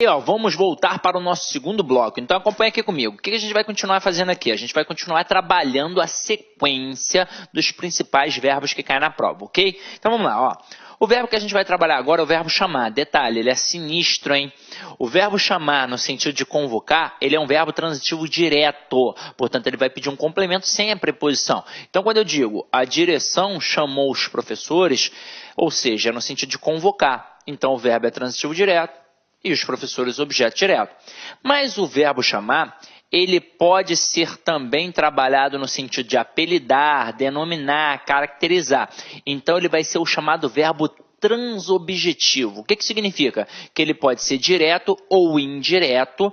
E, ó, vamos voltar para o nosso segundo bloco. Então acompanha aqui comigo. O que a gente vai continuar fazendo aqui? A gente vai continuar trabalhando a sequência dos principais verbos que caem na prova, ok? Então vamos lá, ó. O verbo que a gente vai trabalhar agora é o verbo chamar. Detalhe, ele é sinistro, hein? O verbo chamar, no sentido de convocar, ele é um verbo transitivo direto. Portanto, ele vai pedir um complemento sem a preposição. Então, quando eu digo a direção chamou os professores, ou seja, é no sentido de convocar. Então, o verbo é transitivo direto e os professores objeto direto. Mas o verbo chamar, ele pode ser também trabalhado no sentido de apelidar, denominar, caracterizar. Então, ele vai ser o chamado verbo transobjetivo. O que significa? Que ele pode ser direto ou indireto,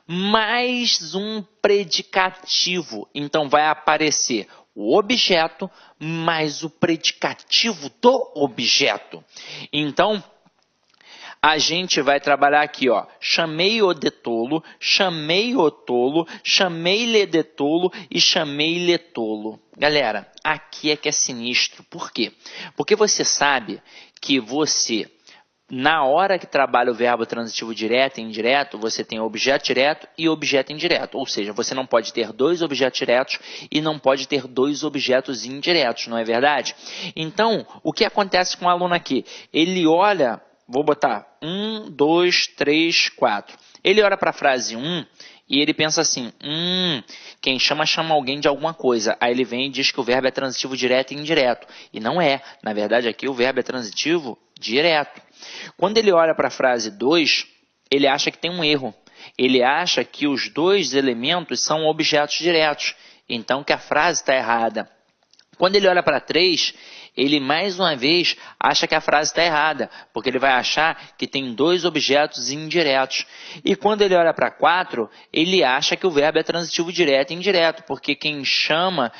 mais um predicativo. Então, vai aparecer o objeto mais o predicativo do objeto. Então, a gente vai trabalhar aqui, ó, chamei-o de tolo, chamei-o tolo, chamei-lhe de tolo e chamei-lhe tolo. Galera, aqui é que é sinistro. Por quê? Porque você sabe que você, na hora que trabalha o verbo transitivo direto e indireto, você tem objeto direto e objeto indireto. Ou seja, você não pode ter dois objetos diretos e não pode ter dois objetos indiretos, não é verdade? Então, o que acontece com o aluno aqui? Ele olha... Vou botar 1, 2, 3, 4. Ele olha para a frase 1 e ele pensa assim, quem chama alguém de alguma coisa. Aí ele vem e diz que o verbo é transitivo direto e indireto. E não é. Na verdade, aqui o verbo é transitivo direto. Quando ele olha para a frase 2, ele acha que tem um erro. Ele acha que os dois elementos são objetos diretos. Então, que a frase está errada. Quando ele olha para 3, ele mais uma vez acha que a frase está errada, porque ele vai achar que tem dois objetos indiretos. E quando ele olha para 4, ele acha que o verbo é transitivo direto e indireto, porque quem chama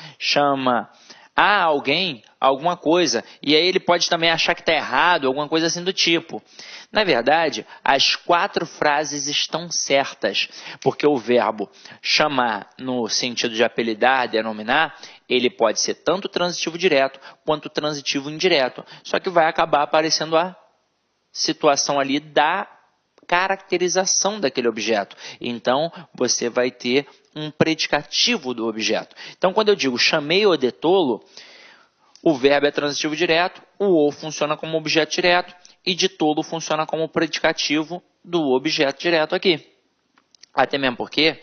a alguém alguma coisa. E aí ele pode também achar que está errado, alguma coisa assim do tipo. Na verdade, as 4 frases estão certas, porque o verbo chamar, no sentido de apelidar, denominar, ele pode ser tanto transitivo direto quanto transitivo indireto. Só que vai acabar aparecendo a situação ali da caracterização daquele objeto. Então, você vai ter um predicativo do objeto. Então, quando eu digo chamei-o de tolo, o verbo é transitivo direto, o "o" funciona como objeto direto e de tolo funciona como predicativo do objeto direto aqui. Até mesmo porque,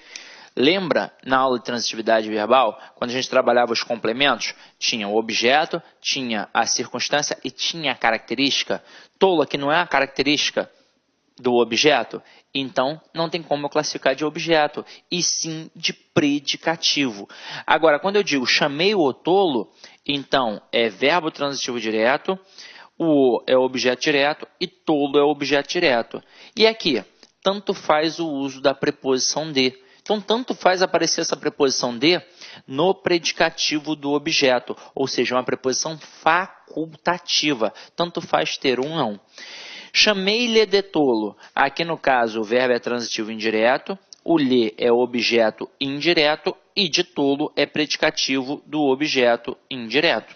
lembra na aula de transitividade verbal, quando a gente trabalhava os complementos, tinha o objeto, tinha a circunstância e tinha a característica. Tolo aqui não é a característica do objeto, então não tem como eu classificar de objeto, e sim de predicativo. Agora, quando eu digo chamei o tolo, então é verbo transitivo direto, o é objeto direto e tolo é objeto direto. E aqui, tanto faz o uso da preposição de. Então, tanto faz aparecer essa preposição de no predicativo do objeto, ou seja, uma preposição facultativa. Tanto faz ter um não. Chamei-lhe de tolo. Aqui, no caso, o verbo é transitivo indireto, o lhe é objeto indireto e de tolo é predicativo do objeto indireto.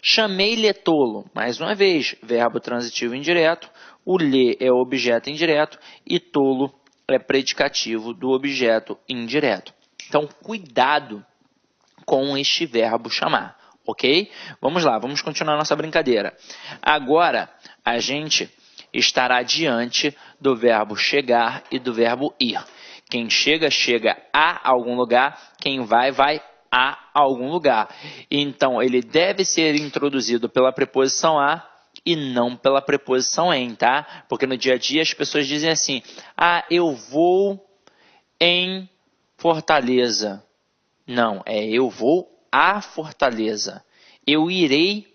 Chamei-lhe tolo. Mais uma vez, verbo transitivo indireto, o lhe é objeto indireto e tolo é predicativo do objeto indireto. Então, cuidado com este verbo chamar, ok? Vamos lá, vamos continuar nossa brincadeira. Agora, a gente estará diante do verbo chegar e do verbo ir. Quem chega, chega a algum lugar. Quem vai, vai a algum lugar. Então, ele deve ser introduzido pela preposição a e não pela preposição em, tá? Porque no dia a dia as pessoas dizem assim, eu vou em Fortaleza. Não, eu vou a Fortaleza. Eu irei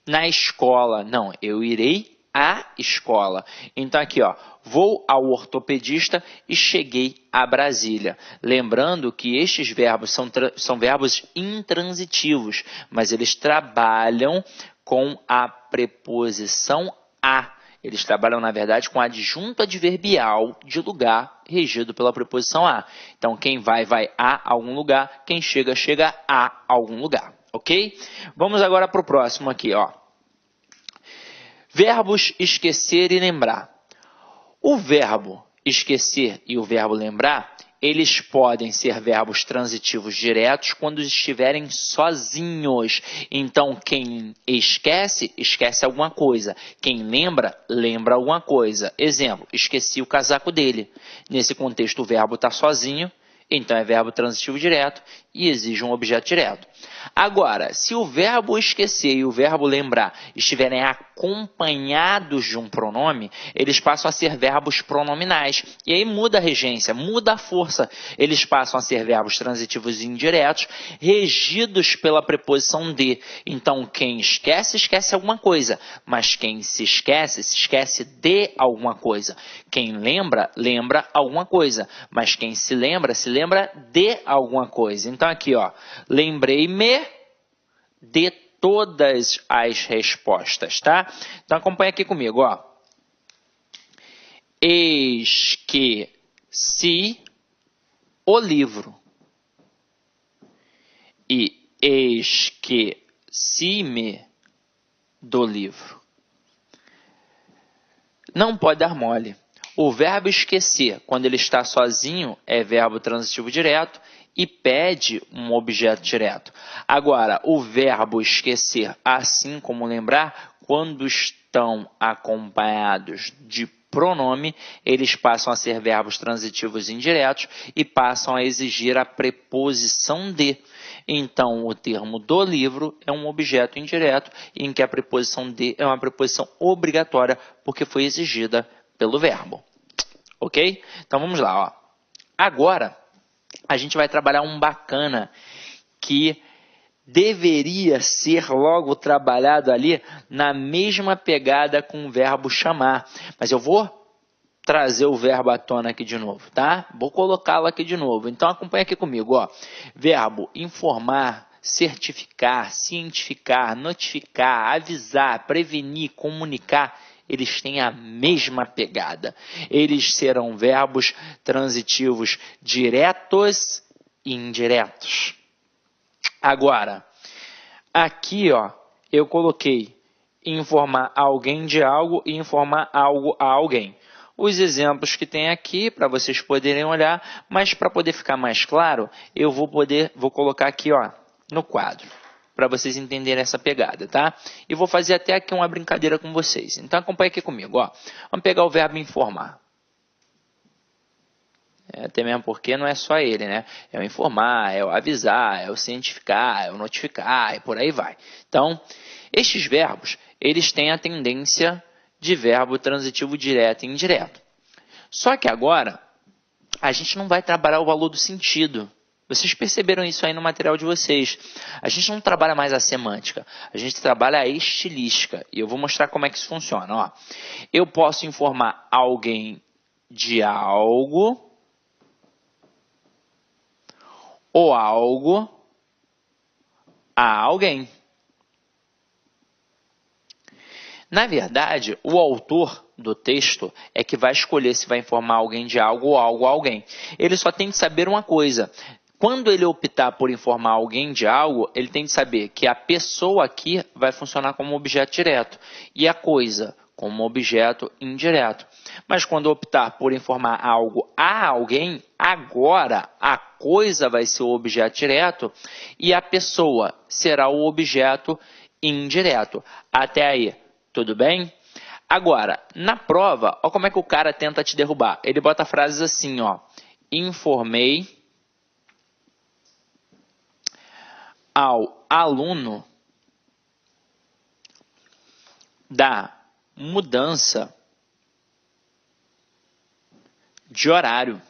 na escola. Não, eu irei à escola. Então aqui, ó, vou ao ortopedista e cheguei a Brasília. Lembrando que estes verbos são verbos intransitivos, mas eles trabalham com a preposição a. Eles trabalham, na verdade, com adjunto adverbial de lugar regido pela preposição a. Então, quem vai, vai a algum lugar. Quem chega, chega a algum lugar. Ok? Vamos agora para o próximo aqui, ó. Verbos esquecer e lembrar. O verbo esquecer e o verbo lembrar, eles podem ser verbos transitivos diretos quando estiverem sozinhos. Então, quem esquece, esquece alguma coisa. Quem lembra, lembra alguma coisa. Exemplo, esqueci o casaco dele. Nesse contexto, o verbo está sozinho, então é verbo transitivo direto e exige um objeto direto. Agora, se o verbo esquecer e o verbo lembrar estiverem acompanhados de um pronome, eles passam a ser verbos pronominais. E aí muda a regência, muda a força. Eles passam a ser verbos transitivos indiretos, regidos pela preposição de. Então, quem esquece, esquece alguma coisa. Mas quem se esquece de alguma coisa. Quem lembra, lembra alguma coisa. Mas quem se lembra de alguma coisa. Então, aqui, ó, lembrei-me de todas as respostas, tá? Então, acompanha aqui comigo, ó. Esqueci o livro. E esqueci-me do livro. Não pode dar mole. O verbo esquecer, quando ele está sozinho, é verbo transitivo direto e pede um objeto direto. Agora, o verbo esquecer, assim como lembrar, quando estão acompanhados de pronome, eles passam a ser verbos transitivos indiretos e passam a exigir a preposição de. Então, o termo do livro é um objeto indireto em que a preposição de é uma preposição obrigatória porque foi exigida pelo verbo. Ok? Então, vamos lá. Ó. Agora, a gente vai trabalhar um bacana que deveria ser logo trabalhado ali na mesma pegada com o verbo chamar. Mas eu vou trazer o verbo à tona aqui de novo, tá? Vou colocá-lo aqui de novo. Então, acompanha aqui comigo. Ó. Verbo informar, certificar, cientificar, notificar, avisar, prevenir, comunicar. Eles têm a mesma pegada. Eles serão verbos transitivos diretos e indiretos. Agora, aqui, ó, eu coloquei informar alguém de algo e informar algo a alguém. Os exemplos que tem aqui, para vocês poderem olhar, mas para poder ficar mais claro, eu vou colocar aqui, ó, no quadro, para vocês entenderem essa pegada, tá? E vou fazer até aqui uma brincadeira com vocês. Então, acompanha aqui comigo, ó. Vamos pegar o verbo informar. Até mesmo porque não é só ele, né? É o informar, é o avisar, é o cientificar, é o notificar e por aí vai. Então, estes verbos, eles têm a tendência de verbo transitivo direto e indireto. Só que agora, a gente não vai trabalhar o valor do sentido. Vocês perceberam isso aí no material de vocês. A gente não trabalha mais a semântica, a gente trabalha a estilística. E eu vou mostrar como é que isso funciona. Ó. Eu posso informar alguém de algo ou algo a alguém. Na verdade, o autor do texto é que vai escolher se vai informar alguém de algo ou algo a alguém. Ele só tem que saber uma coisa. Quando ele optar por informar alguém de algo, ele tem que saber que a pessoa aqui vai funcionar como objeto direto e a coisa como objeto indireto. Mas quando optar por informar algo a alguém, agora a coisa vai ser o objeto direto e a pessoa será o objeto indireto. Até aí, tudo bem? Agora, na prova, olha como é que o cara tenta te derrubar. Ele bota frases assim, ó. Informei ao aluno da mudança de horário.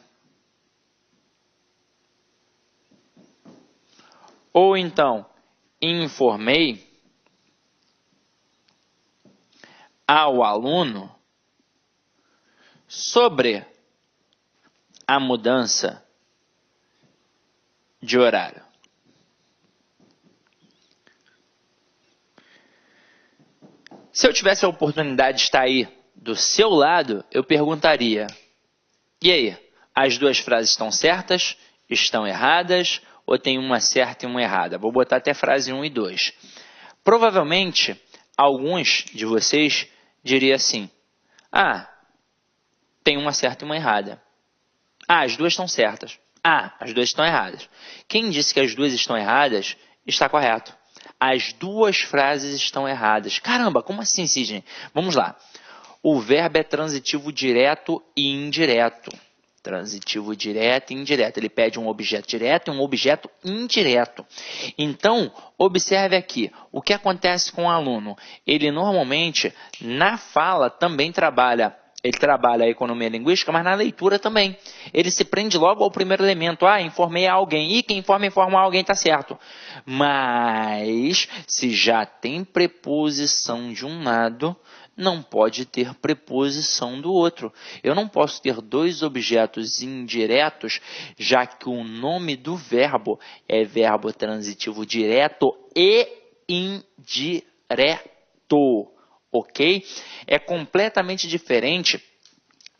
Ou então, informei ao aluno sobre a mudança de horário. Se eu tivesse a oportunidade de estar aí do seu lado, eu perguntaria: e aí, as duas frases estão certas? Estão erradas? Ou tem uma certa e uma errada? Vou botar até frase 1 e 2. Provavelmente, alguns de vocês diriam assim: ah, tem uma certa e uma errada. Ah, as duas estão certas. Ah, as duas estão erradas. Quem disse que as duas estão erradas, está correto. As duas frases estão erradas. Caramba, como assim, Sidney? Vamos lá. O verbo é transitivo direto e indireto. Transitivo direto e indireto. Ele pede um objeto direto e um objeto indireto. Então, observe aqui. O que acontece com o aluno? Ele normalmente, na fala, também trabalha. Ele trabalha a economia linguística, mas na leitura também. Ele se prende logo ao primeiro elemento. Ah, informei a alguém. E quem informa alguém está certo. Mas, se já tem preposição de um lado, não pode ter preposição do outro. Eu não posso ter dois objetos indiretos, já que o nome do verbo é verbo transitivo direto e indireto. Ok? É completamente diferente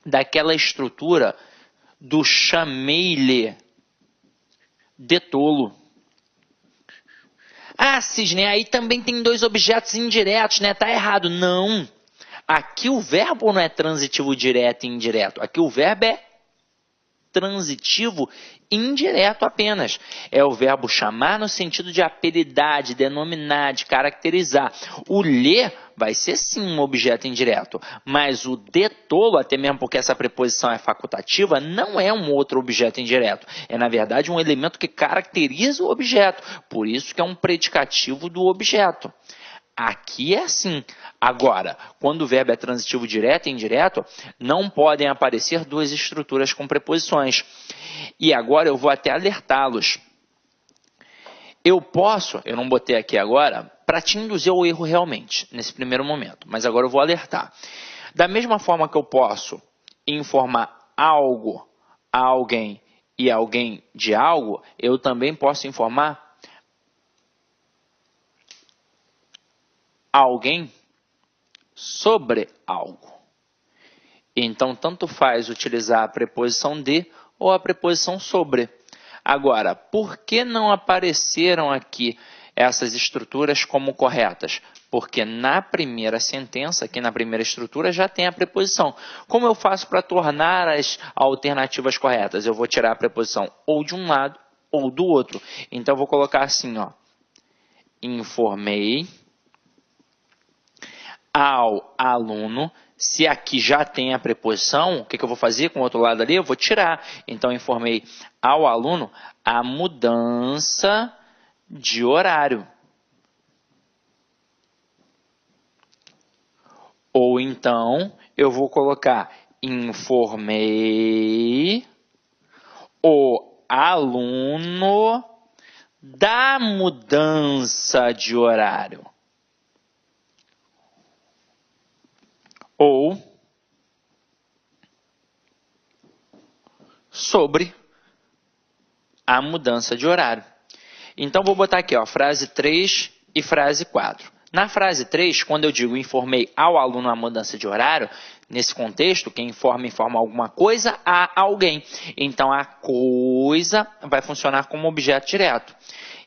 daquela estrutura do chamei-lhe de tolo. Ah, Sidney, aí também tem dois objetos indiretos, né? Tá errado. Não. Aqui o verbo não é transitivo direto e indireto. Aqui o verbo é transitivo indireto apenas. É o verbo chamar no sentido de apelidar, de denominar, de caracterizar. O ler vai ser sim um objeto indireto, mas o de tolo, até mesmo porque essa preposição é facultativa, não é um outro objeto indireto. É, na verdade, um elemento que caracteriza o objeto. Por isso que é um predicativo do objeto. Aqui é assim. Agora, quando o verbo é transitivo direto e indireto, não podem aparecer duas estruturas com preposições. E agora eu vou até alertá-los. Eu não botei aqui agora, para te induzir ao erro realmente, nesse primeiro momento. Mas agora eu vou alertar. Da mesma forma que eu posso informar algo a alguém e alguém de algo, eu também posso informar alguém sobre algo. Então, tanto faz utilizar a preposição de ou a preposição sobre. Agora, por que não apareceram aqui essas estruturas como corretas? Porque na primeira sentença, aqui na primeira estrutura, já tem a preposição. Como eu faço para tornar as alternativas corretas? Eu vou tirar a preposição ou de um lado ou do outro. Então, eu vou colocar assim, ó. Informei ao aluno. Se aqui já tem a preposição, o que eu vou fazer com o outro lado ali? Eu vou tirar. Então, informei ao aluno a mudança de horário. Ou então, eu vou colocar informei o aluno da mudança de horário. Ou sobre a mudança de horário. Então, vou botar aqui, ó, frase 3 e frase 4. Na frase 3, quando eu digo informei ao aluno a mudança de horário, nesse contexto, quem informa alguma coisa a alguém. Então, a coisa vai funcionar como objeto direto.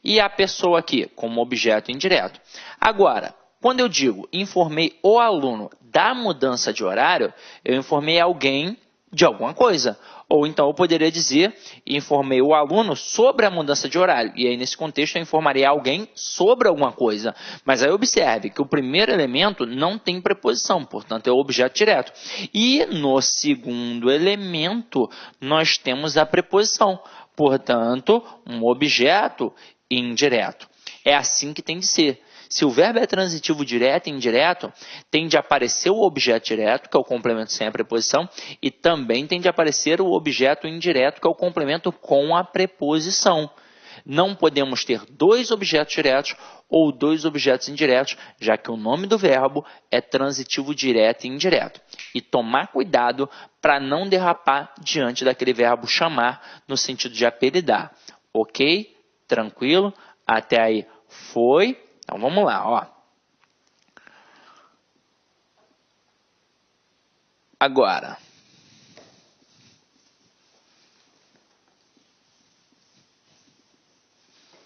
E a pessoa aqui, como objeto indireto. Agora, quando eu digo informei o aluno da mudança de horário, eu informei alguém de alguma coisa. Ou então eu poderia dizer, informei o aluno sobre a mudança de horário. E aí, nesse contexto, eu informaria alguém sobre alguma coisa. Mas aí observe que o primeiro elemento não tem preposição, portanto é o objeto direto. E no segundo elemento, nós temos a preposição. Portanto, um objeto indireto. É assim que tem de ser. Se o verbo é transitivo direto e indireto, tem de aparecer o objeto direto, que é o complemento sem a preposição, e também tem de aparecer o objeto indireto, que é o complemento com a preposição. Não podemos ter dois objetos diretos ou dois objetos indiretos, já que o nome do verbo é transitivo direto e indireto. E tomar cuidado para não derrapar diante daquele verbo chamar, no sentido de apelidar. Ok? Tranquilo? Até aí foi? Então, vamos lá, ó. Agora,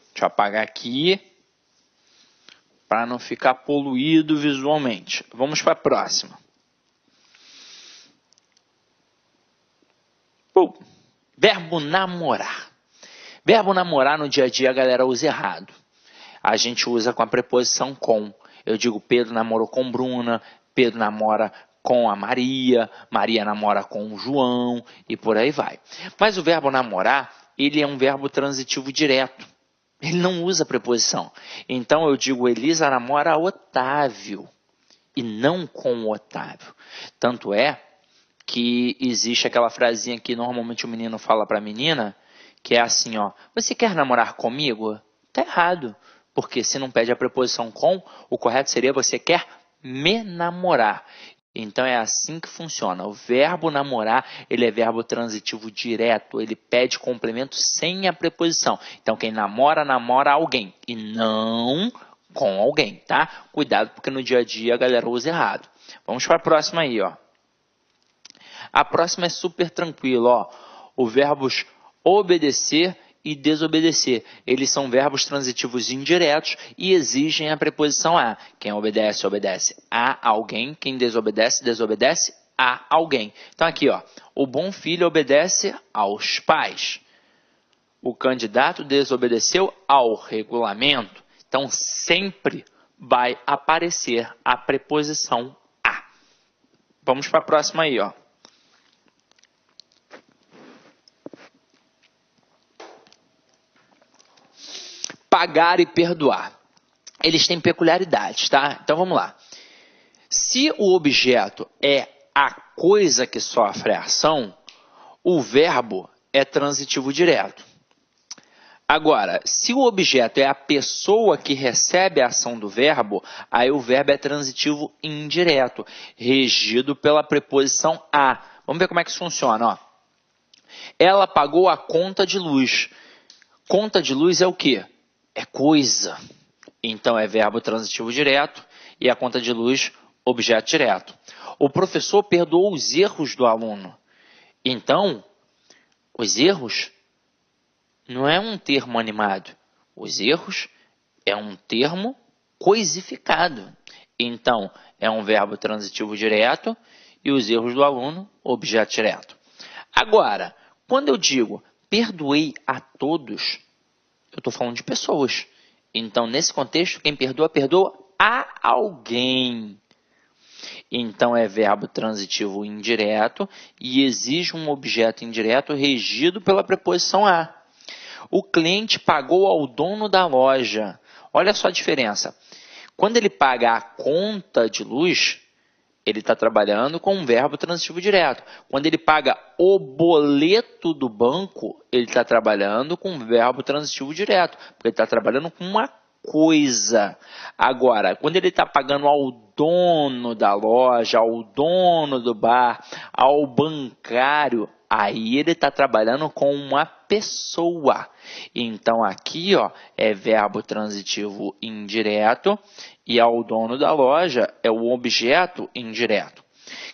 deixa eu apagar aqui para não ficar poluído visualmente. Vamos para a próxima. Show! Verbo namorar. Verbo namorar no dia a dia a galera usa errado. A gente usa com a preposição com. Eu digo Pedro namorou com Bruna, Pedro namora com a Maria, Maria namora com o João e por aí vai. Mas o verbo namorar, ele é um verbo transitivo direto. Ele não usa preposição. Então eu digo Elisa namora Otávio e não com o Otávio. Tanto é que existe aquela frasinha que normalmente o menino fala para a menina, que é assim, ó, você quer namorar comigo? Tá errado, porque se não pede a preposição com, o correto seria você quer me namorar. Então é assim que funciona. O verbo namorar, ele é verbo transitivo direto, ele pede complemento sem a preposição. Então quem namora, namora alguém e não com alguém, tá? Cuidado porque no dia a dia a galera usa errado. Vamos para a próxima aí, ó. A próxima é super tranquilo, ó. Os verbos obedecer e desobedecer. Eles são verbos transitivos indiretos e exigem a preposição a. Quem obedece, obedece a alguém. Quem desobedece, desobedece a alguém. Então aqui, ó, o bom filho obedece aos pais. O candidato desobedeceu ao regulamento. Então sempre vai aparecer a preposição a. Vamos para a próxima aí, ó. Pagar e perdoar. Eles têm peculiaridades, tá? Então vamos lá. Se o objeto é a coisa que sofre a ação, o verbo é transitivo direto. Agora, se o objeto é a pessoa que recebe a ação do verbo, aí o verbo é transitivo indireto, regido pela preposição a. Vamos ver como é que isso funciona, ó. Ela pagou a conta de luz. Conta de luz é o quê? É coisa. Então é verbo transitivo direto e a conta de luz, objeto direto. O professor perdoou os erros do aluno. Então, os erros não é um termo animado. Os erros é um termo coisificado. Então, é um verbo transitivo direto e os erros do aluno, objeto direto. Agora, quando eu digo perdoei a todos, eu estou falando de pessoas. Então, nesse contexto, quem perdoa, perdoa a alguém. Então, é verbo transitivo indireto e exige um objeto indireto regido pela preposição a. O cliente pagou ao dono da loja. Olha só a diferença. Quando ele paga a conta de luz, ele está trabalhando com um verbo transitivo direto. Quando ele paga o boleto do banco, ele está trabalhando com um verbo transitivo direto, porque ele está trabalhando com uma coisa. Agora, quando ele está pagando ao dono da loja, ao dono do bar, ao bancário, aí ele está trabalhando com uma pessoa. Então, aqui ó, é verbo transitivo indireto e ao dono da loja é o objeto indireto.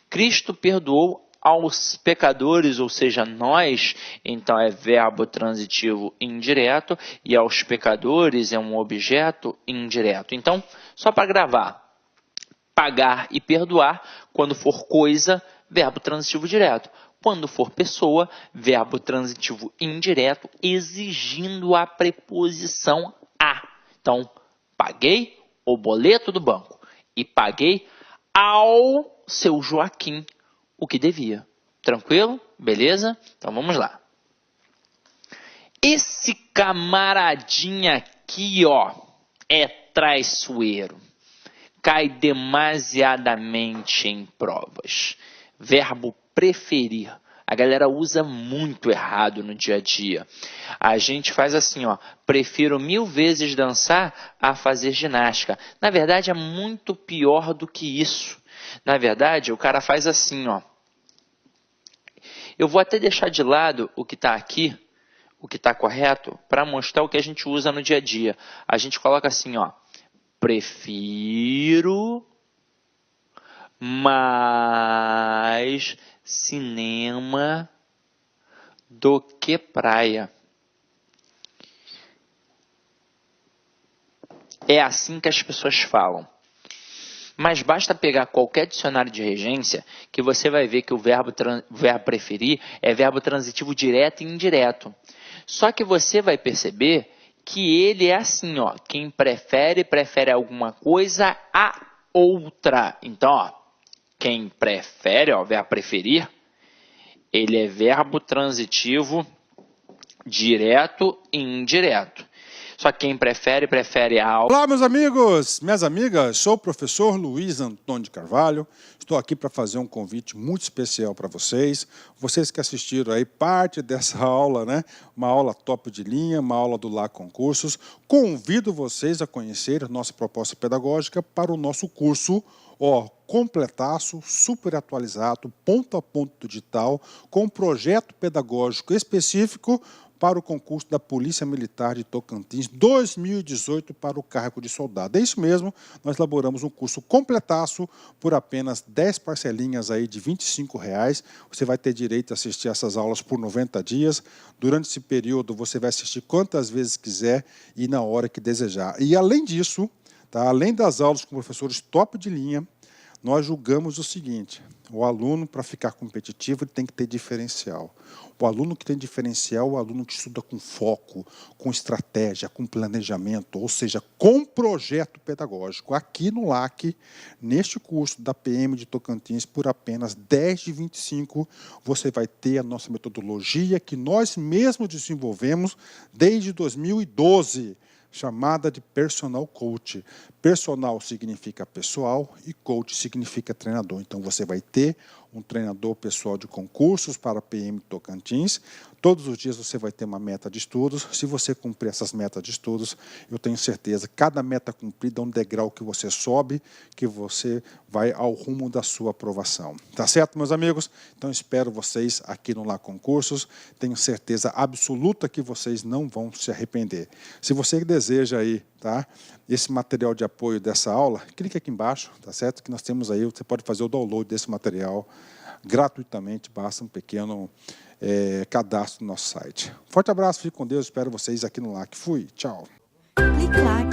Cristo perdoou aos pecadores, ou seja, nós, então é verbo transitivo indireto e aos pecadores é um objeto indireto. Então, só para gravar, pagar e perdoar, quando for coisa, verbo transitivo direto. Quando for pessoa, verbo transitivo indireto, exigindo a preposição a. Então, paguei o boleto do banco e paguei ao seu Joaquim o que devia. Tranquilo? Beleza? Então vamos lá. Esse camaradinha aqui, ó, é traiçoeiro. Cai demasiadamente em provas. Verbo preferir. A galera usa muito errado no dia a dia. A gente faz assim, ó, prefiro 1000 vezes dançar a fazer ginástica. Na verdade, é muito pior do que isso. Na verdade, o cara faz assim, ó. Eu vou até deixar de lado o que está aqui, o que está correto, para mostrar o que a gente usa no dia a dia. A gente coloca assim, ó. Prefiro mais cinema do que praia. É assim que as pessoas falam. Mas basta pegar qualquer dicionário de regência que você vai ver que o verbo preferir é verbo transitivo direto e indireto. Só que você vai perceber que ele é assim, ó, quem prefere, prefere alguma coisa a outra. Então, ó, quem prefere, ó, verbo preferir, ele é verbo transitivo direto e indireto. Só quem prefere, prefere a... Olá, meus amigos, minhas amigas, sou o professor Luiz Antônio de Carvalho. Estou aqui para fazer um convite muito especial para vocês. Vocês que assistiram aí parte dessa aula, né? Uma aula top de linha, uma aula do Lá Concursos. Convido vocês a conhecer nossa proposta pedagógica para o nosso curso, ó, completaço, super atualizado, ponto a ponto digital, com projeto pedagógico específico para o concurso da Polícia Militar de Tocantins 2018 para o cargo de soldado. É isso mesmo, nós elaboramos um curso completaço por apenas 10 parcelinhas aí de R$ 25. Você vai ter direito a assistir essas aulas por 90 dias. Durante esse período você vai assistir quantas vezes quiser e na hora que desejar. E além disso, tá, além das aulas com professores top de linha, nós julgamos o seguinte: o aluno, para ficar competitivo, ele tem que ter diferencial. O aluno que tem diferencial é o aluno que estuda com foco, com estratégia, com planejamento, ou seja, com projeto pedagógico. Aqui no LAC, neste curso da PM de Tocantins, por apenas 10 de 25, você vai ter a nossa metodologia que nós mesmos desenvolvemos desde 2012. Chamada de Personal Coach. Personal significa pessoal e coach significa treinador. Então, você vai ter um treinador pessoal de concursos para a PM Tocantins. Todos os dias você vai ter uma meta de estudos. Se você cumprir essas metas de estudos, eu tenho certeza, cada meta cumprida é um degrau que você sobe, que você vai ao rumo da sua aprovação. Tá certo, meus amigos? Então, espero vocês aqui no Lá Concursos. Tenho certeza absoluta que vocês não vão se arrepender. Se você deseja aí, tá, esse material de apoio dessa aula, clique aqui embaixo, tá certo? Que nós temos aí, você pode fazer o download desse material gratuitamente, basta um pequeno cadastro no nosso site. Forte abraço, fique com Deus, espero vocês aqui no LAC. Fui, tchau. Clique LAC.